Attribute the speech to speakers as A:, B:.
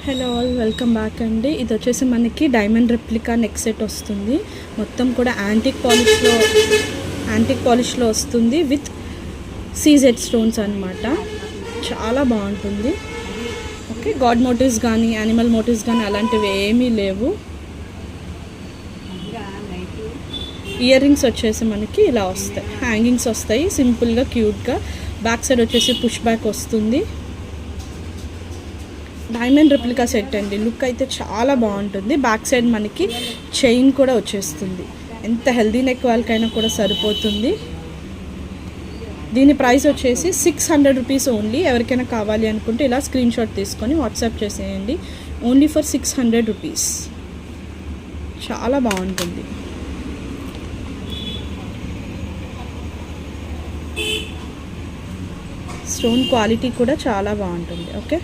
A: Hello all, welcome back అండి. ఇది వచ్చేసి మనకి డైమండ్ రెప్లికా నెక్ సెట్ వస్తుంది. మొత్తం కూడా యాంటిక్ పాలిష్లో వస్తుంది విత్ సీజెడ్ స్టోన్స్ అనమాట. చాలా బాగుంటుంది. ఓకే, గాడ్ మోటివ్స్ కానీ యానిమల్ మోటివ్స్ కానీ అలాంటివి ఏమీ లేవు. ఇయర్ రింగ్స్ వచ్చేసి మనకి ఇలా వస్తాయి, హ్యాంగింగ్స్ వస్తాయి సింపుల్గా క్యూట్గా. బ్యాక్ సైడ్ వచ్చేసి పుష్ బ్యాక్ వస్తుంది. డైమండ్ రెప్లికా సెట్ అండి. లుక్ అయితే చాలా బాగుంటుంది. బ్యాక్ సైడ్ మనకి చైన్ కూడా వచ్చేస్తుంది. ఎంత హెల్దీ నెక్ వాళ్ళకైనా కూడా సరిపోతుంది. దీని ప్రైస్ వచ్చేసి 600 రూపీస్ ఓన్లీ. ఎవరికైనా కావాలి అనుకుంటే ఇలా స్క్రీన్ షాట్ తీసుకొని వాట్సాప్ చేసేయండి. Only for 600 rupees. చాలా బాగుంటుంది. స్టోన్ క్వాలిటీ కూడా చాలా బాగుంటుంది. ఓకే.